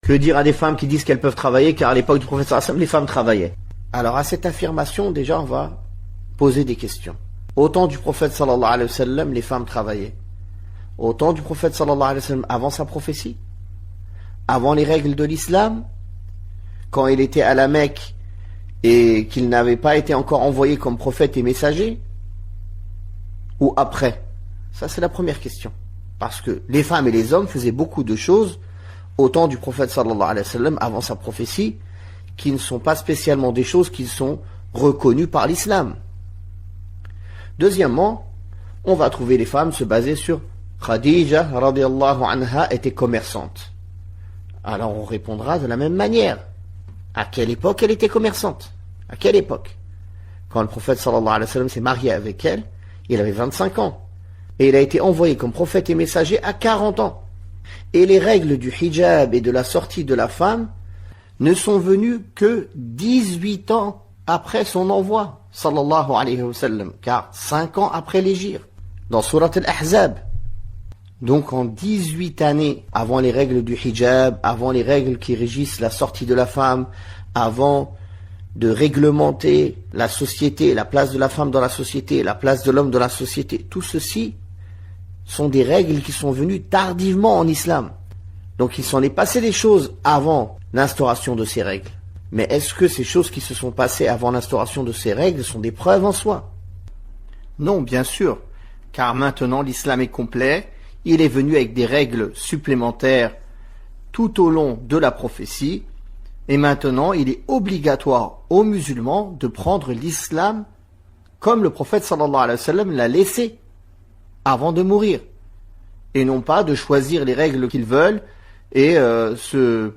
Que dire à des femmes qui disent qu'elles peuvent travailler, car à l'époque du prophète sallallahu alayhi wa sallam, les femmes travaillaient. Alors à cette affirmation, déjà on va poser des questions. Au temps du prophète sallallahu alayhi wa sallam, les femmes travaillaient. Au temps du prophète sallallahu alayhi wa sallam, avant sa prophétie, avant les règles de l'islam, quand il était à la Mecque et qu'il n'avait pas été encore envoyé comme prophète et messager, ou après? Ça c'est la première question. Parce que les femmes et les hommes faisaient beaucoup de choses au temps du prophète sallallahu alayhi wa sallam, avant sa prophétie, qui ne sont pas spécialement des choses qui sont reconnues par l'islam. Deuxièmement, on va trouver les femmes se baser sur Khadija radiyallahu anha était commerçante. Alors on répondra de la même manière. À quelle époque elle était commerçante? À quelle époque? Quand le prophète sallallahu alayhi wa sallam s'est marié avec elle, il avait 25 ans. Et il a été envoyé comme prophète et messager à 40 ans. Et les règles du hijab et de la sortie de la femme ne sont venues que 18 ans après son envoi, sallallahu alayhi wa sallam, car 5 ans après l'hégire, dans Surat al-Ahzab. Donc en 18 années, avant les règles du hijab, avant les règles qui régissent la sortie de la femme, avant de réglementer la société, la place de la femme dans la société, la place de l'homme dans la société, tout ceci sont des règles qui sont venues tardivement en islam. Donc il s'en est passé des choses avant l'instauration de ces règles. Mais est-ce que ces choses qui se sont passées avant l'instauration de ces règles sont des preuves en soi? Non, bien sûr, car maintenant l'islam est complet, il est venu avec des règles supplémentaires tout au long de la prophétie, et maintenant il est obligatoire aux musulmans de prendre l'islam comme le prophète sallallahu alayhi wa sallam l'a laissé avant de mourir, et non pas de choisir les règles qu'ils veulent et se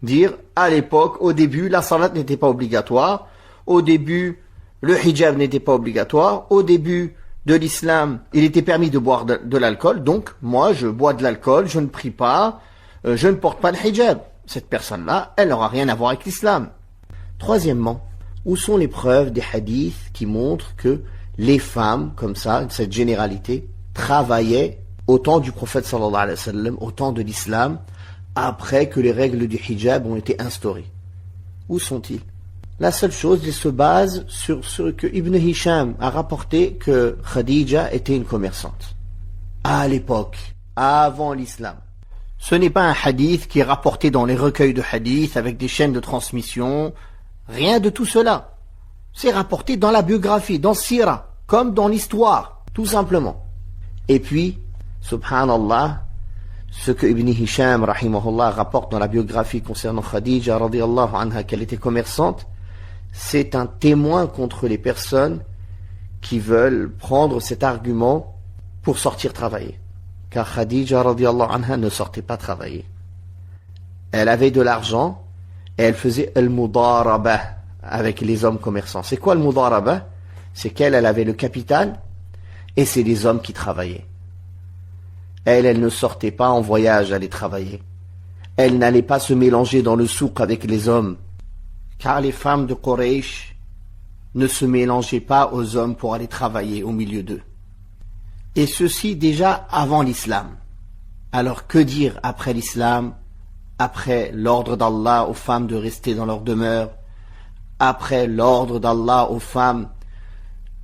dire à l'époque, au début, la salat n'était pas obligatoire, au début, le hijab n'était pas obligatoire, au début de l'islam, il était permis de boire de l'alcool, donc moi je bois de l'alcool, je ne prie pas, je ne porte pas de hijab. Cette personne-là, elle n'aura rien à voir avec l'islam. Troisièmement, où sont les preuves des hadiths qui montrent que les femmes, comme ça, cette généralité, travaillaient au temps du prophète sallallahu alayhi wa sallam, au temps de l'islam, après que les règles du hijab ont été instaurées? Où sont-ils? La seule chose, ils se basent sur ce que Ibn Hisham a rapporté, que Khadija était une commerçante. À l'époque, avant l'islam. Ce n'est pas un hadith qui est rapporté dans les recueils de hadiths avec des chaînes de transmission. Rien de tout cela. C'est rapporté dans la biographie, dans Sira, comme dans l'histoire, tout simplement. Et puis, subhanallah, ce que Ibn Hisham, rahimahullah, rapporte dans la biographie concernant Khadija, radiyallahu anha, qu'elle était commerçante, c'est un témoin contre les personnes qui veulent prendre cet argument pour sortir travailler. Car Khadija, radiyallahu anha, ne sortait pas travailler. Elle avait de l'argent et elle faisait al-mudaraba avec les hommes commerçants. C'est quoi le mudaraba? C'est qu'elle avait le capital et c'est les hommes qui travaillaient. Elle ne sortait pas en voyage aller travailler. Elle n'allait pas se mélanger dans le souk avec les hommes. Car les femmes de Quraysh ne se mélangeaient pas aux hommes pour aller travailler au milieu d'eux. Et ceci déjà avant l'islam. Alors que dire après l'islam, après l'ordre d'Allah aux femmes de rester dans leur demeure, après l'ordre d'Allah aux femmes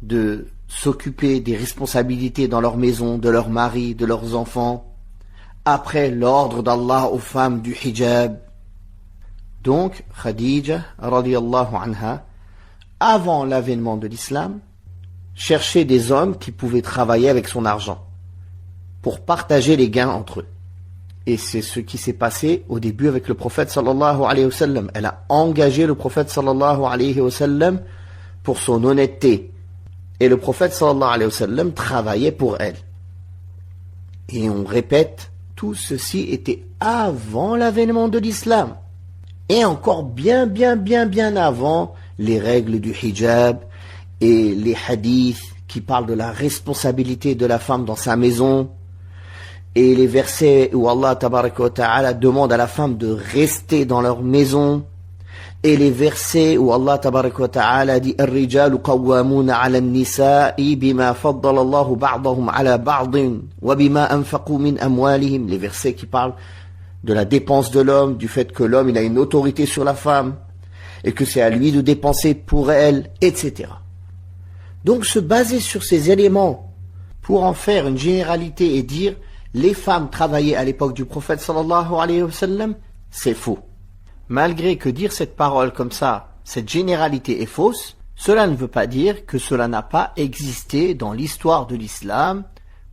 de s'occuper des responsabilités dans leur maison, de leurs maris, de leurs enfants, après l'ordre d'Allah aux femmes du hijab? Donc, Khadija, radiyallahu anha, avant l'avènement de l'islam, cherchait des hommes qui pouvaient travailler avec son argent, pour partager les gains entre eux. Et c'est ce qui s'est passé au début avec le prophète sallallahu alayhi wa sallam. Elle a engagé le prophète sallallahu alayhi wa sallam pour son honnêteté. Et le prophète sallallahu alayhi wa sallam travaillait pour elle. Et on répète, tout ceci était avant l'avènement de l'islam. Et encore bien avant les règles du hijab et les hadiths qui parlent de la responsabilité de la femme dans sa maison, et les versets où Allah tabaraka wa ta'ala demande à la femme de rester dans leur maison, et les versets où Allah tabaraka wa ta'ala dit الرجال قوامون على النساء بما فضل الله بعضهم على بعض وبما أنفقوا من أموالهم, les versets qui parlent de la dépense de l'homme, du fait que l'homme il a une autorité sur la femme, et que c'est à lui de dépenser pour elle, etc. Donc se baser sur ces éléments pour en faire une généralité et dire les femmes travaillaient à l'époque du prophète sallallahu alayhi wa sallam, c'est faux. Malgré que dire cette parole comme ça, cette généralité est fausse, cela ne veut pas dire que cela n'a pas existé dans l'histoire de l'islam,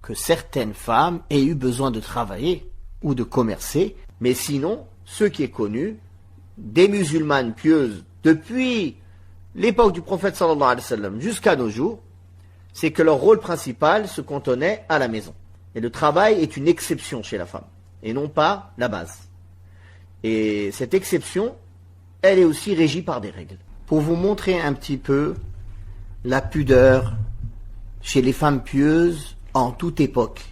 que certaines femmes aient eu besoin de travailler ou de commercer, mais sinon, ce qui est connu, des musulmanes pieuses depuis l'époque du prophète sallallahu alayhi wa sallam jusqu'à nos jours, c'est que leur rôle principal se cantonnait à la maison. Et le travail est une exception chez la femme, et non pas la base. Et cette exception, elle est aussi régie par des règles. Pour vous montrer un petit peu la pudeur chez les femmes pieuses en toute époque.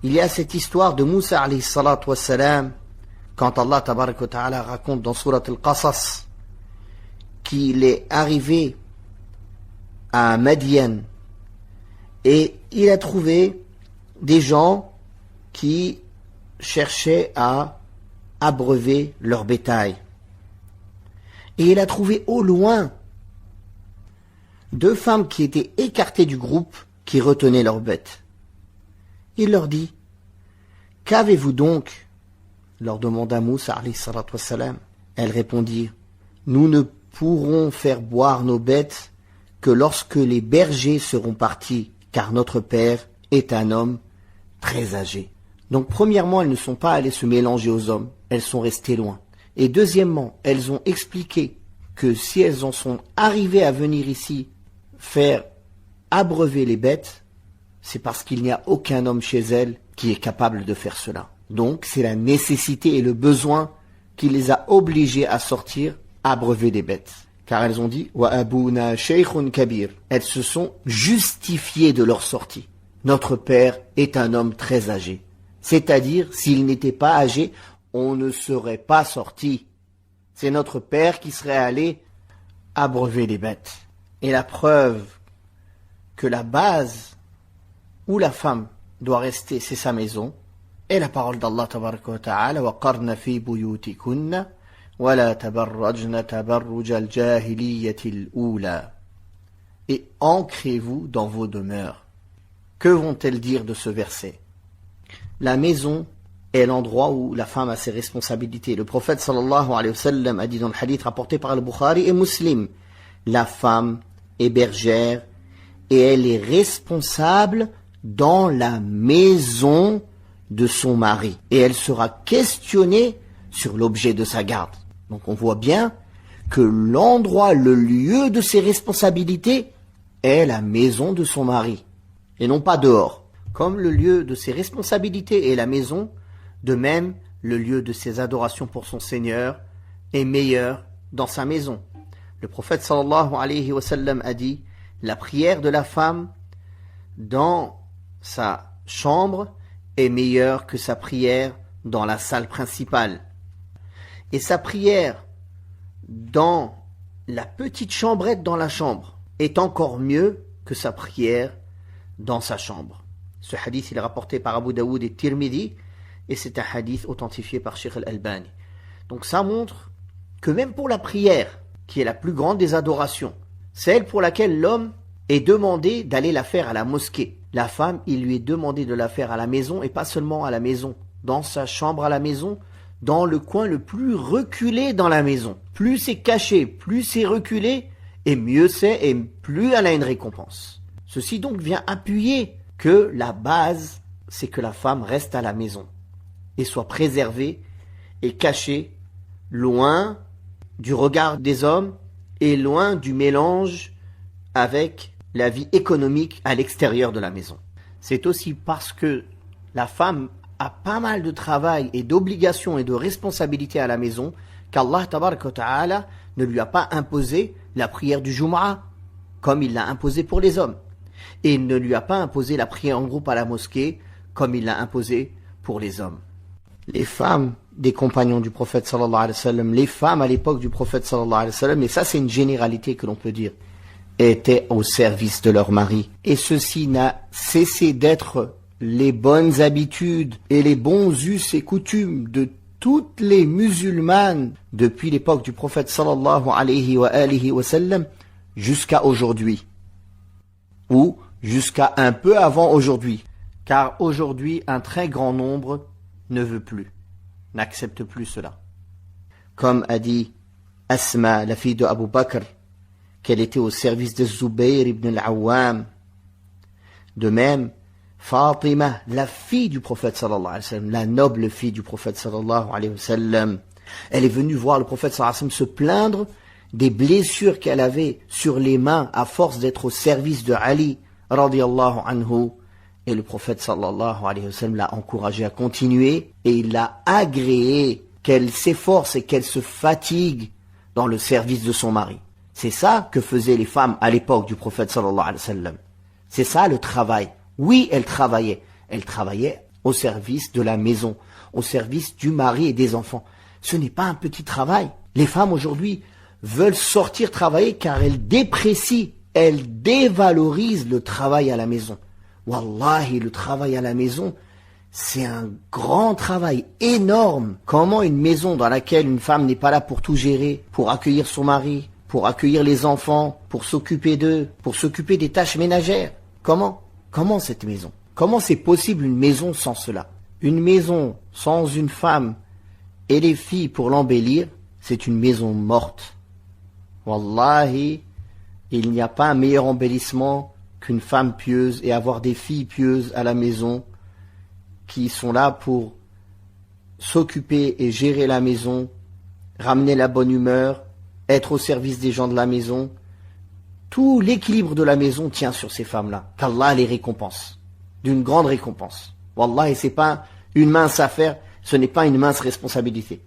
Il y a cette histoire de Moussa alayhi salatu wassalam, quand Allah tabaraka wa ta'ala raconte dans Surat al-Qasas qu'il est arrivé à Madian et il a trouvé des gens qui cherchaient à abreuver leur bétail. Et il a trouvé au loin 2 femmes qui étaient écartées du groupe qui retenaient leurs bêtes. Il leur dit: qu'avez-vous donc? Leur demanda Moussa alayhi salatu wassalam. Elles répondirent: nous ne pourrons faire boire nos bêtes que lorsque les bergers seront partis, car notre père est un homme très âgé. Donc premièrement, elles ne sont pas allées se mélanger aux hommes, elles sont restées loin. Et deuxièmement, elles ont expliqué que si elles en sont arrivées à venir ici faire abreuver les bêtes, c'est parce qu'il n'y a aucun homme chez elles qui est capable de faire cela. Donc c'est la nécessité et le besoin qui les a obligées à sortir abreuver des bêtes. Car elles ont dit: wa abuna shaykhun kabir. Elles se sont justifiées de leur sortie. Notre père est un homme très âgé. C'est-à-dire, s'il n'était pas âgé, on ne serait pas sorti. C'est notre père qui serait allé abreuver les bêtes. Et la preuve que la base où la femme doit rester, c'est sa maison, et la parole d'Allah tabaraka wa ta'ala: wa qarna fi buyutikunna wa la tabarrajna tabarruj al-jahiliyyati al-ula. Et ancrez-vous dans vos demeures. Que vont-elles dire de ce verset? La maison est l'endroit où la femme a ses responsabilités. Le prophète sallallahu alayhi wa sallam a dit dans le hadith rapporté par Al-Bukhari et Muslim: la femme est bergère et elle est responsable dans la maison de son mari. Et elle sera questionnée sur l'objet de sa garde. Donc on voit bien que l'endroit, le lieu de ses responsabilités est la maison de son mari. Et non pas dehors. Comme le lieu de ses responsabilités est la maison, de même le lieu de ses adorations pour son Seigneur est meilleur dans sa maison. Le prophète sallallahu alayhi wa sallam a dit: la prière de la femme dans sa chambre est meilleure que sa prière dans la salle principale. Et sa prière dans la petite chambrette dans la chambre est encore mieux que sa prière dans sa chambre. Ce hadith il est rapporté par Abu Daoud et Tirmidhi et c'est un hadith authentifié par Sheikh Al-Albani. Donc ça montre que même pour la prière, qui est la plus grande des adorations, celle pour laquelle l'homme est demandé d'aller la faire à la mosquée, la femme, il lui est demandé de la faire à la maison et pas seulement à la maison, dans sa chambre à la maison, dans le coin le plus reculé dans la maison. Plus c'est caché, plus c'est reculé, et mieux c'est, et plus elle a une récompense. Ceci donc vient appuyer que la base, c'est que la femme reste à la maison et soit préservée et cachée, loin du regard des hommes et loin du mélange avec la vie économique à l'extérieur de la maison. C'est aussi parce que la femme a pas mal de travail et d'obligations et de responsabilités à la maison qu'Allah tabaraka wa ta'ala ne lui a pas imposé la prière du Jumu'ah comme il l'a imposé pour les hommes. Et il ne lui a pas imposé la prière en groupe à la mosquée comme il l'a imposé pour les hommes. Les femmes des compagnons du prophète sallallahu alayhi wa sallam, les femmes à l'époque du prophète sallallahu alayhi wa sallam, et ça c'est une généralité que l'on peut dire, étaient au service de leur mari. Et ceci n'a cessé d'être les bonnes habitudes et les bons us et coutumes de toutes les musulmanes depuis l'époque du prophète sallallahu alayhi wa sallam jusqu'à aujourd'hui. Ou jusqu'à un peu avant aujourd'hui. Car aujourd'hui, un très grand nombre ne veut plus, n'accepte plus cela. Comme a dit Asma, la fille de Abu Bakr, qu'elle était au service de Zubayr ibn al-Awwam. De même, Fatima, la fille du prophète sallallahu alayhi wa sallam, la noble fille du prophète sallallahu alayhi wa sallam, elle est venue voir le prophète sallallahu alayhi wa sallam se plaindre des blessures qu'elle avait sur les mains à force d'être au service de Ali radiyallahu anhu. Et le prophète sallallahu alayhi wa sallam l'a encouragée à continuer et il l'a agréé qu'elle s'efforce et qu'elle se fatigue dans le service de son mari. C'est ça que faisaient les femmes à l'époque du prophète sallallahu alayhi wa sallam. C'est ça le travail. Oui, elles travaillaient. Elles travaillaient au service de la maison, au service du mari et des enfants. Ce n'est pas un petit travail. Les femmes aujourd'hui veulent sortir travailler car elles déprécient, elles dévalorisent le travail à la maison. Wallahi, le travail à la maison, c'est un grand travail énorme. Comment une maison dans laquelle une femme n'est pas là pour tout gérer, pour accueillir son mari, pour accueillir les enfants, pour s'occuper d'eux, pour s'occuper des tâches ménagères. Comment cette maison? Comment c'est possible une maison sans cela? Une maison sans une femme et les filles pour l'embellir, c'est une maison morte. Wallahi, il n'y a pas un meilleur embellissement qu'une femme pieuse et avoir des filles pieuses à la maison qui sont là pour s'occuper et gérer la maison, ramener la bonne humeur, être au service des gens de la maison. Tout l'équilibre de la maison tient sur ces femmes-là, qu'Allah les récompense, d'une grande récompense. Wallah, et c'est pas une mince affaire, ce n'est pas une mince responsabilité.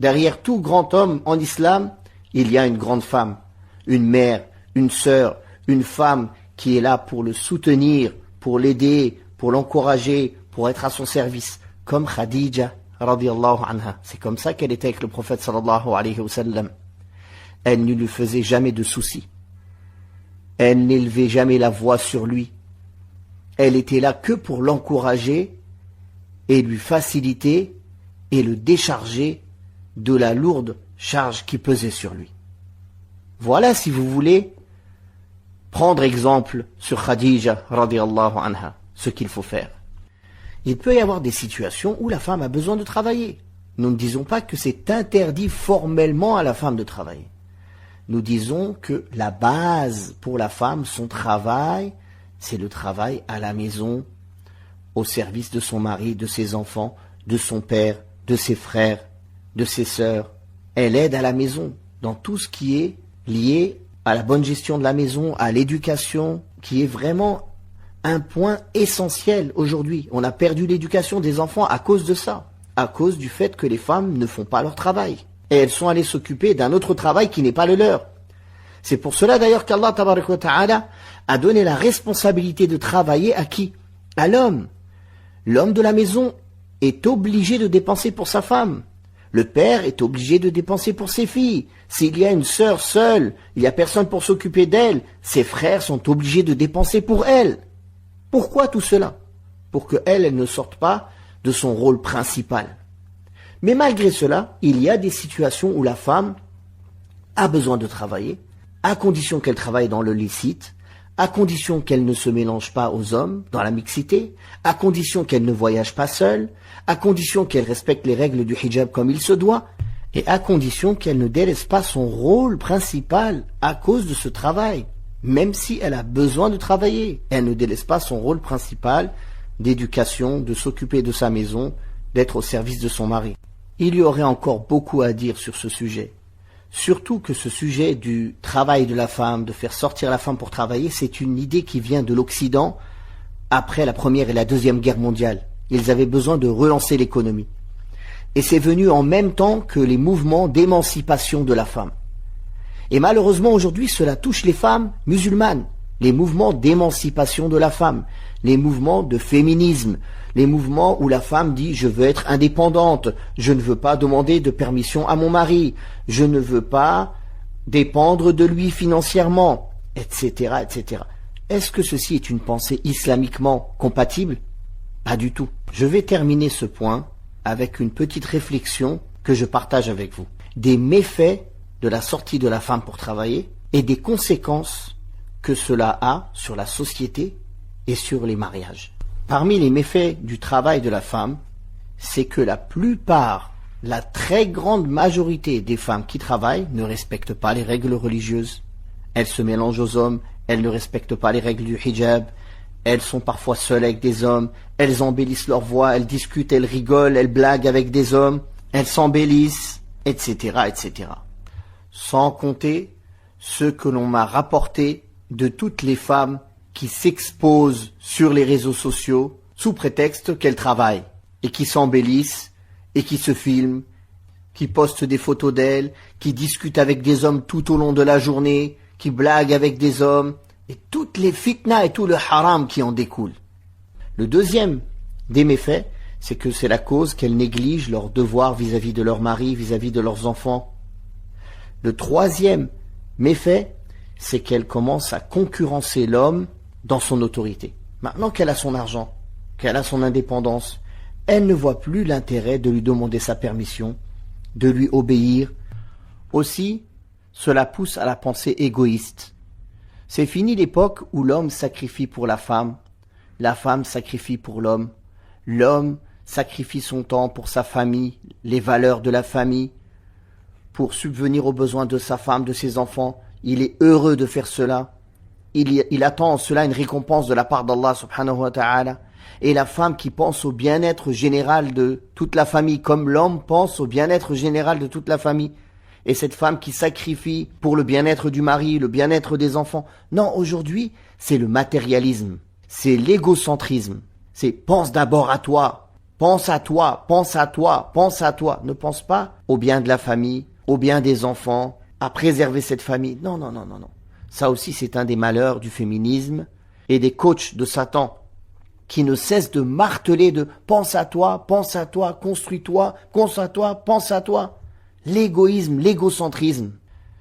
Derrière tout grand homme en islam, il y a une grande femme, une mère, une sœur, une femme qui est là pour le soutenir, pour l'aider, pour l'encourager, pour être à son service, comme Khadija radiyallahu anha. C'est comme ça qu'elle était avec le prophète sallallahu alayhi wa sallam. Elle ne lui faisait jamais de soucis. Elle n'élevait jamais la voix sur lui. Elle était là que pour l'encourager et lui faciliter et le décharger de la lourde charge qui pesait sur lui. Voilà, si vous voulez, prendre exemple sur Khadija radiyallahu anha, ce qu'il faut faire. Il peut y avoir des situations où la femme a besoin de travailler. Nous ne disons pas que c'est interdit formellement à la femme de travailler. Nous disons que la base pour la femme, son travail, c'est le travail à la maison, au service de son mari, de ses enfants, de son père, de ses frères, de ses sœurs. Elle aide à la maison dans tout ce qui est lié à la bonne gestion de la maison, à l'éducation, qui est vraiment un point essentiel aujourd'hui. On a perdu l'éducation des enfants à cause de ça, à cause du fait que les femmes ne font pas leur travail. Et elles sont allées s'occuper d'un autre travail qui n'est pas le leur. C'est pour cela d'ailleurs qu'Allah tabaraka wa ta'ala a donné la responsabilité de travailler à qui? À l'homme. L'homme de la maison est obligé de dépenser pour sa femme. Le père est obligé de dépenser pour ses filles. S'il y a une sœur seule, il n'y a personne pour s'occuper d'elle, ses frères sont obligés de dépenser pour elle. Pourquoi tout cela? Pour qu'elle ne sorte pas de son rôle principal. Mais malgré cela, il y a des situations où la femme a besoin de travailler, à condition qu'elle travaille dans le licite, à condition qu'elle ne se mélange pas aux hommes dans la mixité, à condition qu'elle ne voyage pas seule, à condition qu'elle respecte les règles du hijab comme il se doit, et à condition qu'elle ne délaisse pas son rôle principal à cause de ce travail. Même si elle a besoin de travailler, elle ne délaisse pas son rôle principal d'éducation, de s'occuper de sa maison, d'être au service de son mari. Il y aurait encore beaucoup à dire sur ce sujet. Surtout que ce sujet du travail de la femme, de faire sortir la femme pour travailler, c'est une idée qui vient de l'Occident après la Première et la Deuxième Guerre mondiale. Ils avaient besoin de relancer l'économie. Et c'est venu en même temps que les mouvements d'émancipation de la femme. Et malheureusement aujourd'hui, cela touche les femmes musulmanes. Les mouvements d'émancipation de la femme, les mouvements de féminisme, les mouvements où la femme dit « je veux être indépendante, je ne veux pas demander de permission à mon mari, je ne veux pas dépendre de lui financièrement, etc. etc. » Est-ce que ceci est une pensée islamiquement compatible? Pas du tout. Je vais terminer ce point avec une petite réflexion que je partage avec vous. Des méfaits de la sortie de la femme pour travailler et des conséquences que cela a sur la société et sur les mariages. Parmi les méfaits du travail de la femme, c'est que la très grande majorité des femmes qui travaillent ne respectent pas les règles religieuses. Elles se mélangent aux hommes, elles ne respectent pas les règles du hijab, elles sont parfois seules avec des hommes, elles embellissent leur voix, elles discutent, elles rigolent, elles blaguent avec des hommes, elles s'embellissent, etc., etc. Sans compter ce que l'on m'a rapporté de toutes les femmes qui s'exposent sur les réseaux sociaux sous prétexte qu'elles travaillent et qui s'embellissent et qui se filment, qui postent des photos d'elles, qui discutent avec des hommes tout au long de la journée, qui blaguent avec des hommes, et toutes les fitnas et tout le haram qui en découle. Le deuxième des méfaits, c'est que c'est la cause qu'elles négligent leurs devoirs vis-à-vis de leur mari, vis-à-vis de leurs enfants. Le troisième méfait, c'est qu'elle commence à concurrencer l'homme dans son autorité. Maintenant qu'elle a son argent, qu'elle a son indépendance, elle ne voit plus l'intérêt de lui demander sa permission, de lui obéir. Aussi, cela pousse à la pensée égoïste. C'est fini l'époque où l'homme sacrifie pour la femme sacrifie pour l'homme sacrifie son temps pour sa famille, les valeurs de la famille, pour subvenir aux besoins de sa femme, de ses enfants. Il est heureux de faire cela. Il attend en cela une récompense de la part d'Allah subhanahu wa ta'ala. Et la femme qui pense au bien-être général de toute la famille, comme l'homme pense au bien-être général de toute la famille. Et cette femme qui sacrifie pour le bien-être du mari, le bien-être des enfants. Non, aujourd'hui, c'est le matérialisme, c'est l'égocentrisme. C'est pense d'abord à toi, pense à toi, pense à toi, pense à toi. Ne pense pas au bien de la famille, au bien des enfants, à préserver cette famille. Non, non, non, non, non. Ça aussi, c'est un des malheurs du féminisme et des coachs de Satan qui ne cessent de marteler de pense à toi, construis-toi, pense à toi, pense à toi. L'égoïsme, l'égocentrisme.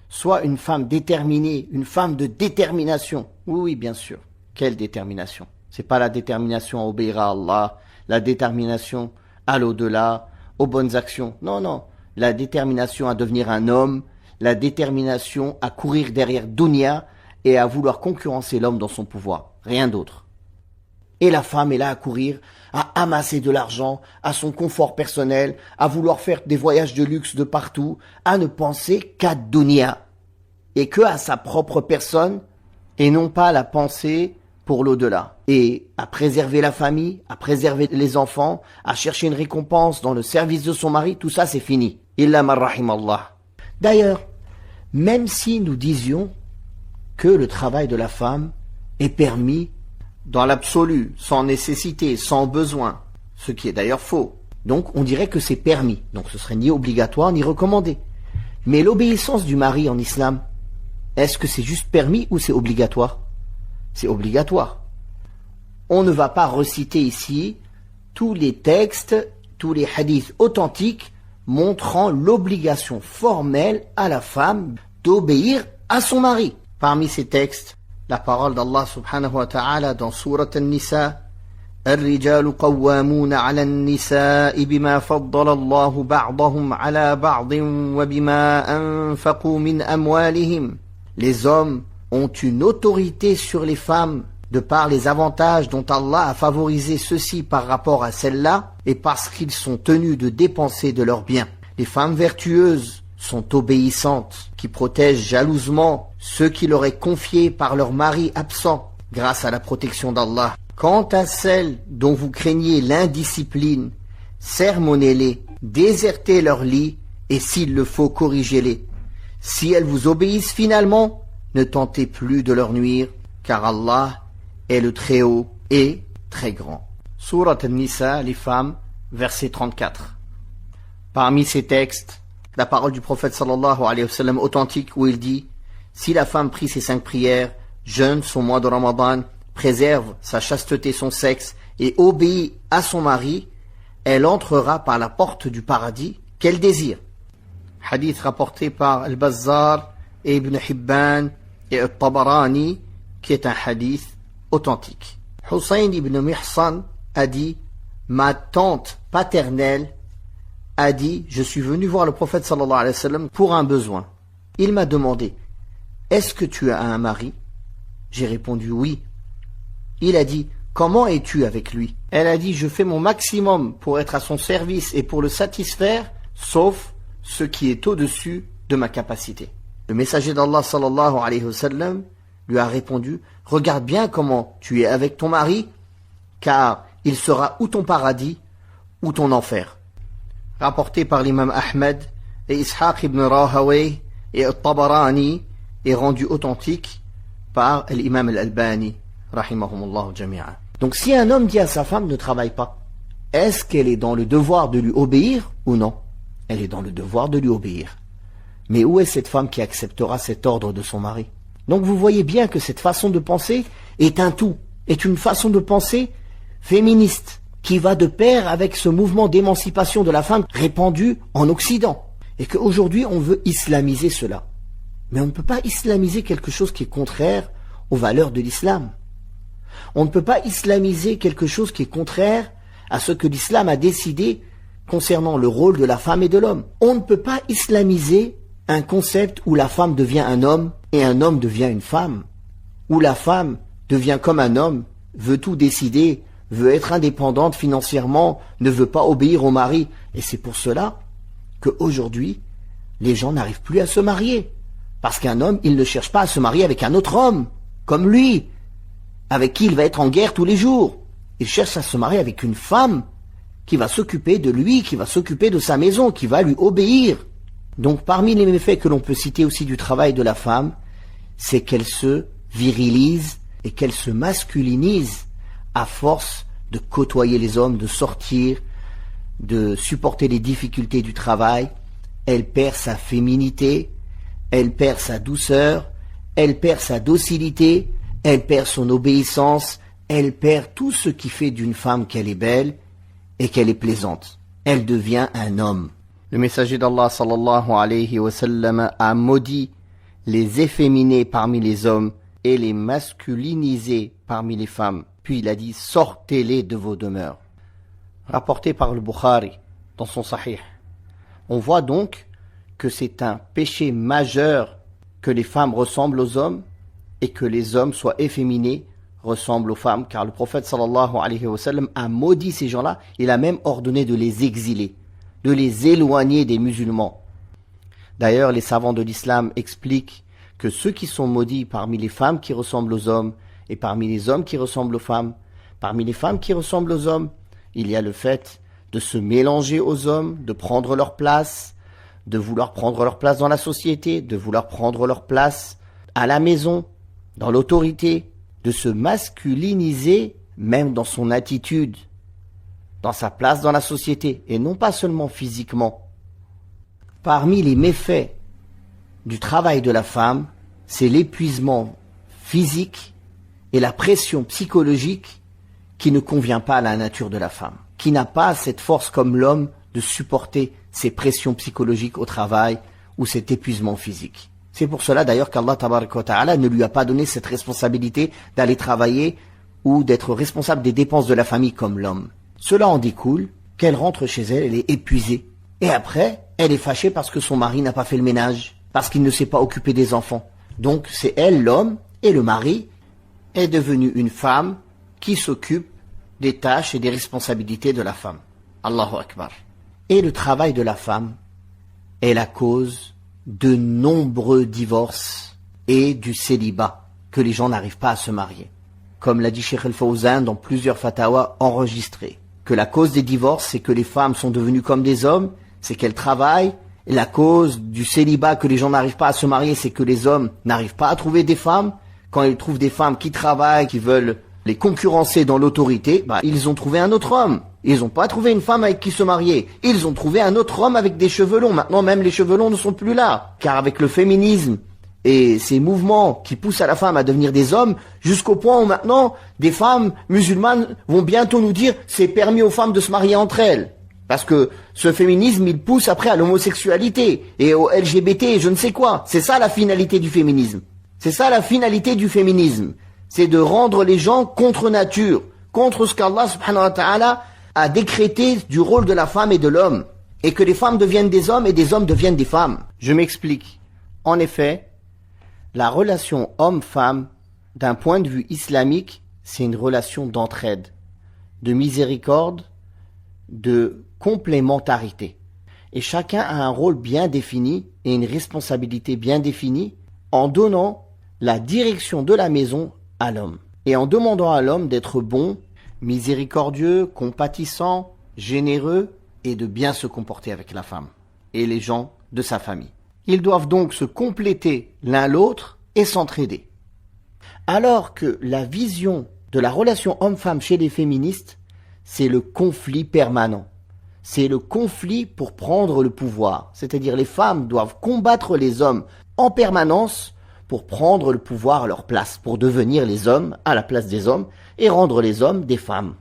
Sois une femme déterminée, une femme de détermination. Oui, oui, bien sûr. Quelle détermination? C'est pas la détermination à obéir à Allah, la détermination à l'au-delà, aux bonnes actions. Non, non. La détermination à devenir un homme, la détermination à courir derrière Dunya et à vouloir concurrencer l'homme dans son pouvoir. Rien d'autre. Et la femme est là à courir, à amasser de l'argent, à son confort personnel, à vouloir faire des voyages de luxe de partout, à ne penser qu'à Dunya et que à sa propre personne et non pas à la pensée pour l'au-delà. Et à préserver la famille, à préserver les enfants, à chercher une récompense dans le service de son mari, tout ça c'est fini. Illa man rahim Allah. D'ailleurs, même si nous disions que le travail de la femme est permis dans l'absolu, sans nécessité, sans besoin, ce qui est d'ailleurs faux. Donc on dirait que c'est permis, donc ce serait ni obligatoire ni recommandé. Mais l'obéissance du mari en islam, est-ce que c'est juste permis ou c'est obligatoire? C'est obligatoire. On ne va pas reciter ici tous les textes, tous les hadiths authentiques montrant l'obligation formelle à la femme d'obéir à son mari. Parmi ces textes, la parole d'Allah subhanahu wa ta'ala dans Sourate An-Nisa, الرجال قوامون على النساء بما فضل الله بعضهم على بعض وبما أنفقوا من أموالهم. Les hommes ont une autorité sur les femmes de par les avantages dont Allah a favorisé ceux-ci par rapport à celles-là et parce qu'ils sont tenus de dépenser de leurs biens. Les femmes vertueuses sont obéissantes, qui protègent jalousement ceux qui leur est confié par leur mari absent grâce à la protection d'Allah. Quant à celles dont vous craignez l'indiscipline, sermonnez-les, désertez leur lit et s'il le faut, corrigez-les. Si elles vous obéissent finalement, ne tentez plus de leur nuire, car Allah est le Très-Haut et très grand. Sourate An-Nisa, les femmes, verset 34. Parmi ces textes, la parole du prophète sallallahu alayhi wa sallam authentique où il dit « Si la femme prie ses 5 prières, jeûne son mois de Ramadan, préserve sa chasteté, son sexe et obéit à son mari, elle entrera par la porte du paradis qu'elle désire. » Hadith rapporté par Al-Bazzar et Ibn Hibban et Al-Tabarani, qui est un hadith authentique. Hussein ibn Mihsan a dit « Ma tante paternelle a dit, je suis venu voir le prophète sallallahu alayhi wa sallam pour un besoin. Il m'a demandé, est-ce que tu as un mari? J'ai répondu oui. Il a dit, comment es-tu avec lui? Elle a dit, je fais mon maximum pour être à son service et pour le satisfaire, sauf ce qui est au-dessus de ma capacité. Le messager d'Allah sallallahu alayhi wa sallam lui a répondu, regarde bien comment tu es avec ton mari, car il sera ou ton paradis ou ton enfer. Rapporté par l'imam Ahmed et Ishaq ibn Rahawayh et Al-Tabarani et rendu authentique par l'imam Al-Albani, rahimahumullah jami'a. Donc si un homme dit à sa femme ne travaille pas, est-ce qu'elle est dans le devoir de lui obéir ou non? Elle est dans le devoir de lui obéir. Mais où est cette femme qui acceptera cet ordre de son mari? Donc vous voyez bien que cette façon de penser est un tout, est une façon de penser féministe, qui va de pair avec ce mouvement d'émancipation de la femme répandu en Occident. Et qu'aujourd'hui on veut islamiser cela. Mais on ne peut pas islamiser quelque chose qui est contraire aux valeurs de l'islam. On ne peut pas islamiser quelque chose qui est contraire à ce que l'islam a décidé concernant le rôle de la femme et de l'homme. On ne peut pas islamiser un concept où la femme devient un homme et un homme devient une femme, où la femme devient comme un homme, veut tout décider, veut être indépendante financièrement, ne veut pas obéir au mari. Et c'est pour cela qu'aujourd'hui, les gens n'arrivent plus à se marier. Parce qu'un homme, il ne cherche pas à se marier avec un autre homme, comme lui, avec qui il va être en guerre tous les jours. Il cherche à se marier avec une femme qui va s'occuper de lui, qui va s'occuper de sa maison, qui va lui obéir. Donc parmi les méfaits que l'on peut citer aussi du travail de la femme, c'est qu'elle se virilise et qu'elle se masculinise à force de côtoyer les hommes, de sortir, de supporter les difficultés du travail. Elle perd sa féminité, elle perd sa douceur, elle perd sa docilité, elle perd son obéissance, elle perd tout ce qui fait d'une femme qu'elle est belle et qu'elle est plaisante. Elle devient un homme. Le messager d'Allah sallallahu alayhi wa sallam a maudit les efféminés parmi les hommes et les masculinisés parmi les femmes. Puis il a dit, sortez-les de vos demeures. Rapporté par le Bukhari dans son Sahih. On voit donc que c'est un péché majeur que les femmes ressemblent aux hommes et que les hommes soient efféminés, ressemblent aux femmes, car le prophète sallallahu alayhi wa sallam a maudit ces gens-là. Il a même ordonné de les exiler, de les éloigner des musulmans. D'ailleurs, les savants de l'islam expliquent que ceux qui sont maudits parmi les femmes qui ressemblent aux hommes et parmi les hommes qui ressemblent aux femmes, parmi les femmes qui ressemblent aux hommes, il y a le fait de se mélanger aux hommes, de prendre leur place, de vouloir prendre leur place dans la société, de vouloir prendre leur place à la maison, dans l'autorité, de se masculiniser même dans son attitude, dans sa place dans la société, et non pas seulement physiquement. Parmi les méfaits du travail de la femme, c'est l'épuisement physique et la pression psychologique qui ne convient pas à la nature de la femme, qui n'a pas cette force comme l'homme de supporter ces pressions psychologiques au travail ou cet épuisement physique. C'est pour cela d'ailleurs qu'Allah tabaraka wa ta'ala ne lui a pas donné cette responsabilité d'aller travailler ou d'être responsable des dépenses de la famille comme l'homme. Cela en découle qu'elle rentre chez elle, elle est épuisée. Et après, elle est fâchée parce que son mari n'a pas fait le ménage, parce qu'il ne s'est pas occupé des enfants. Donc c'est elle, l'homme, et le mari est devenu une femme qui s'occupe des tâches et des responsabilités de la femme. Allahu Akbar. Et le travail de la femme est la cause de nombreux divorces et du célibat, que les gens n'arrivent pas à se marier. Comme l'a dit Cheikh Al-Fawzan dans plusieurs fatawas enregistrés, que la cause des divorces, c'est que les femmes sont devenues comme des hommes, c'est qu'elles travaillent, et la cause du célibat que les gens n'arrivent pas à se marier, c'est que les hommes n'arrivent pas à trouver des femmes. Quand ils trouvent des femmes qui travaillent, qui veulent les concurrencer dans l'autorité, ils ont trouvé un autre homme. Ils n'ont pas trouvé une femme avec qui se marier. Ils ont trouvé un autre homme avec des cheveux longs. Maintenant, même les cheveux longs ne sont plus là. Car avec le féminisme et ces mouvements qui poussent à la femme à devenir des hommes, jusqu'au point où maintenant, des femmes musulmanes vont bientôt nous dire c'est permis aux femmes de se marier entre elles. Parce que ce féminisme, il pousse après à l'homosexualité et au LGBT et je ne sais quoi. C'est ça la finalité du féminisme. C'est ça la finalité du féminisme. C'est de rendre les gens contre nature, contre ce qu'Allah subhanahu wa ta'ala a décrété du rôle de la femme et de l'homme. et que les femmes deviennent des hommes et des hommes deviennent des femmes. Je m'explique. En effet, la relation homme-femme, d'un point de vue islamique, c'est une relation d'entraide, de miséricorde, de complémentarité. Et chacun a un rôle bien défini et une responsabilité bien définie en donnant la direction de la maison à l'homme. Et en demandant à l'homme d'être bon, miséricordieux, compatissant, généreux et de bien se comporter avec la femme et les gens de sa famille. Ils doivent donc se compléter l'un l'autre et s'entraider. Alors que la vision de la relation homme-femme chez les féministes, c'est le conflit permanent. C'est le conflit pour prendre le pouvoir. C'est-à-dire les femmes doivent combattre les hommes en permanence pour prendre le pouvoir à leur place, pour devenir les hommes à la place des hommes et rendre les hommes des femmes.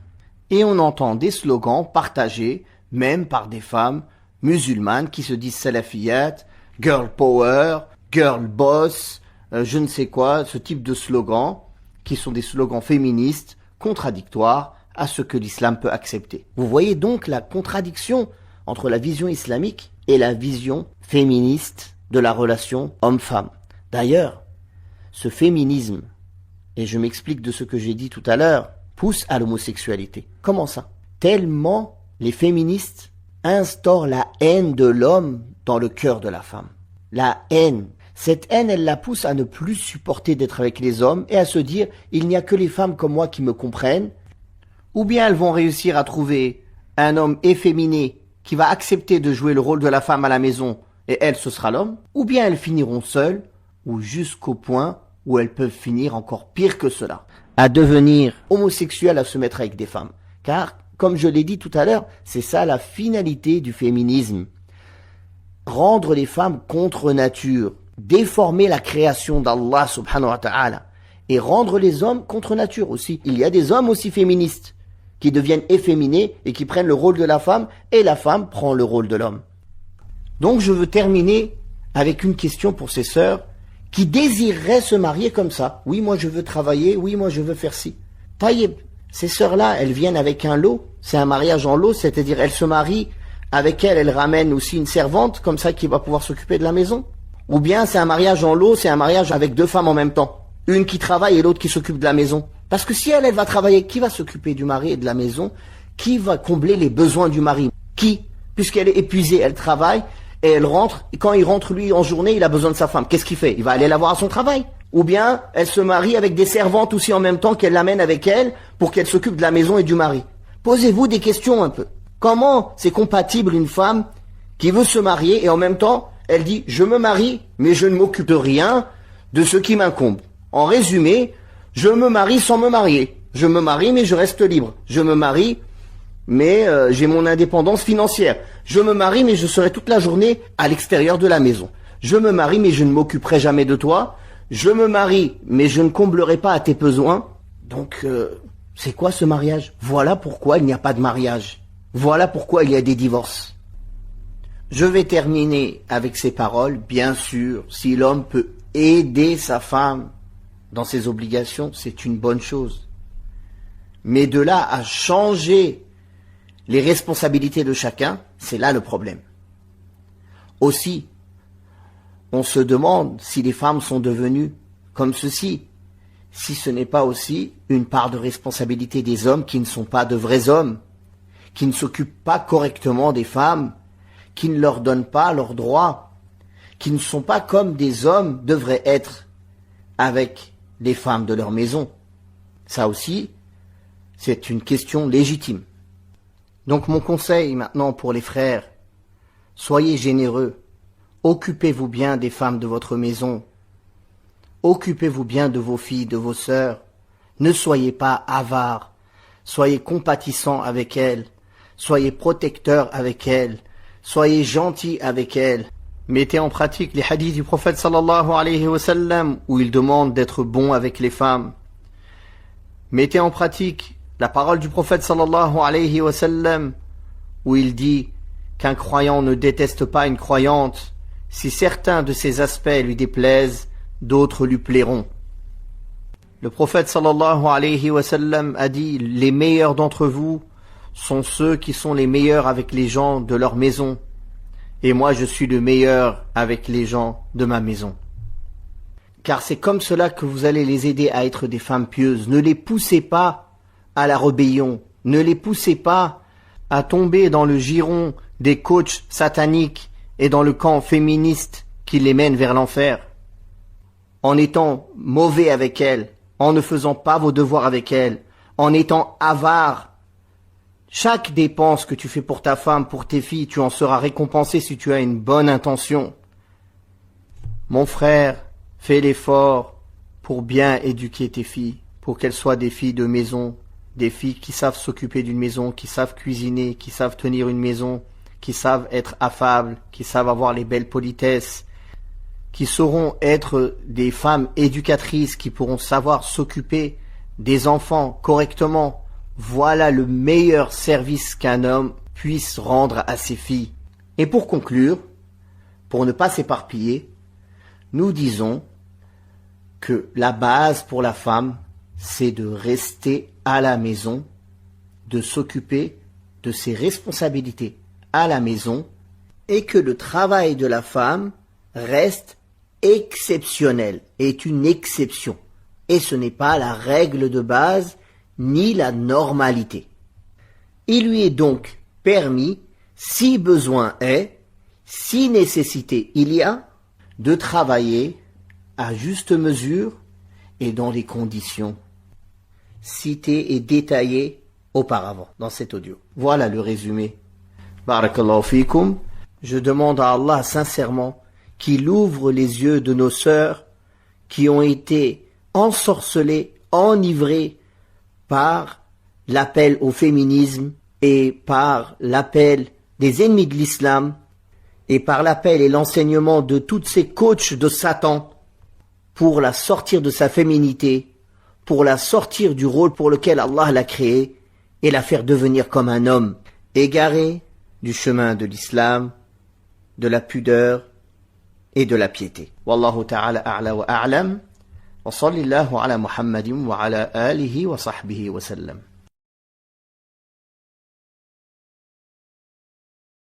Et on entend des slogans partagés, même par des femmes musulmanes qui se disent salafiyat, girl power, girl boss, je ne sais quoi, ce type de slogans, qui sont des slogans féministes, contradictoires à ce que l'islam peut accepter. Vous voyez donc la contradiction entre la vision islamique et la vision féministe de la relation homme-femme. D'ailleurs, ce féminisme, et je m'explique de ce que j'ai dit tout à l'heure, pousse à l'homosexualité. Comment ça? Tellement les féministes instaurent la haine de l'homme dans le cœur de la femme. La haine. Cette haine, elle la pousse à ne plus supporter d'être avec les hommes et à se dire « il n'y a que les femmes comme moi qui me comprennent ». Ou bien elles vont réussir à trouver un homme efféminé qui va accepter de jouer le rôle de la femme à la maison et elle, ce sera l'homme. Ou bien elles finiront seules ou jusqu'au point où elles peuvent finir encore pire que cela, à devenir homosexuelles, à se mettre avec des femmes. Car, comme je l'ai dit tout à l'heure, c'est ça la finalité du féminisme. Rendre les femmes contre nature, déformer la création d'Allah subhanahu wa ta'ala, et rendre les hommes contre nature aussi. Il y a des hommes aussi féministes, qui deviennent efféminés et qui prennent le rôle de la femme, et la femme prend le rôle de l'homme. Donc je veux terminer avec une question pour ces sœurs qui désireraient se marier comme ça. Oui, moi je veux travailler, oui, moi je veux faire ci. Taïeb, ces sœurs-là, elles viennent avec un lot, c'est un mariage en lot, c'est-à-dire elles se marient, avec elles ramènent aussi une servante, comme ça qui va pouvoir s'occuper de la maison. Ou bien c'est un mariage en lot, c'est un mariage avec deux femmes en même temps. Une qui travaille et l'autre qui s'occupe de la maison. Parce que si elle va travailler, qui va s'occuper du mari et de la maison? Qui va combler les besoins du mari? Qui? Puisqu'elle est épuisée, elle travaille et elle rentre. Et quand il rentre, lui, en journée, il a besoin de sa femme. Qu'est-ce qu'il fait? Il va aller la voir à son travail. Ou bien elle se marie avec des servantes aussi en même temps qu'elle l'amène avec elle pour qu'elle s'occupe de la maison et du mari. Posez-vous des questions un peu. Comment c'est compatible une femme qui veut se marier et en même temps, elle dit « je me marie, mais je ne m'occupe de rien de ce qui m'incombe ». En résumé, je me marie sans me marier. Je me marie, mais je reste libre. Je me marie, mais j'ai mon indépendance financière. Je me marie, mais je serai toute la journée à l'extérieur de la maison. Je me marie, mais je ne m'occuperai jamais de toi. Je me marie, mais je ne comblerai pas à tes besoins. Donc, c'est quoi ce mariage? Voilà pourquoi il n'y a pas de mariage. Voilà pourquoi il y a des divorces. Je vais terminer avec ces paroles. Bien sûr, si l'homme peut aider sa femme dans ses obligations, c'est une bonne chose. Mais de là à changer les responsabilités de chacun, c'est là le problème. Aussi, on se demande si les femmes sont devenues comme ceci, si ce n'est pas aussi une part de responsabilité des hommes qui ne sont pas de vrais hommes, qui ne s'occupent pas correctement des femmes, qui ne leur donnent pas leurs droits, qui ne sont pas comme des hommes devraient être avec les femmes de leur maison. Ça aussi, c'est une question légitime. Donc mon conseil maintenant pour les frères, soyez généreux, occupez-vous bien des femmes de votre maison, occupez-vous bien de vos filles, de vos sœurs, ne soyez pas avares, soyez compatissants avec elles, soyez protecteurs avec elles, soyez gentils avec elles. Mettez en pratique les hadiths du prophète sallallahu alayhi wa sallam où il demande d'être bon avec les femmes. Mettez en pratique la parole du prophète sallallahu alayhi wa sallam où il dit qu'un croyant ne déteste pas une croyante. Si certains de ses aspects lui déplaisent, d'autres lui plairont. Le prophète sallallahu alayhi wa sallam a dit « Les meilleurs d'entre vous sont ceux qui sont les meilleurs avec les gens de leur maison. et moi je suis le meilleur avec les gens de ma maison. Car c'est comme cela que vous allez les aider à être des femmes pieuses. Ne les poussez pas à la rébellion, ne les poussez pas à tomber dans le giron des coachs sataniques et dans le camp féministe qui les mène vers l'enfer. En étant mauvais avec elles, en ne faisant pas vos devoirs avec elles, en étant avare. Chaque dépense que tu fais pour ta femme, pour tes filles, tu en seras récompensé si tu as une bonne intention. Mon frère, fais l'effort pour bien éduquer tes filles, pour qu'elles soient des filles de maison, des filles qui savent s'occuper d'une maison, qui savent cuisiner, qui savent tenir une maison, qui savent être affables, qui savent avoir les belles politesses, qui sauront être des femmes éducatrices, qui pourront savoir s'occuper des enfants correctement. Voilà le meilleur service qu'un homme puisse rendre à ses filles. Et pour conclure, pour ne pas s'éparpiller, nous disons que la base pour la femme, c'est de rester à la maison, de s'occuper de ses responsabilités à la maison, et que le travail de la femme reste exceptionnel, est une exception. Et ce n'est pas la règle de base, ni la normalité. Il lui est donc permis, si besoin est, si nécessité il y a, de travailler à juste mesure et dans les conditions citées et détaillées auparavant dans cet audio. Voilà le résumé. Barakallahu fikum. Je demande à Allah sincèrement qu'il ouvre les yeux de nos sœurs qui ont été ensorcelées, enivrées par l'appel au féminisme et par l'appel des ennemis de l'islam et par l'appel et l'enseignement de toutes ces coachs de Satan pour la sortir de sa féminité, pour la sortir du rôle pour lequel Allah l'a créée et la faire devenir comme un homme égaré du chemin de l'islam, de la pudeur et de la piété. Wallahu ta'ala a'la wa a'lam. Wa sallallahu ala Muhammadin wa ala alihi wa sahbihi wa sallam.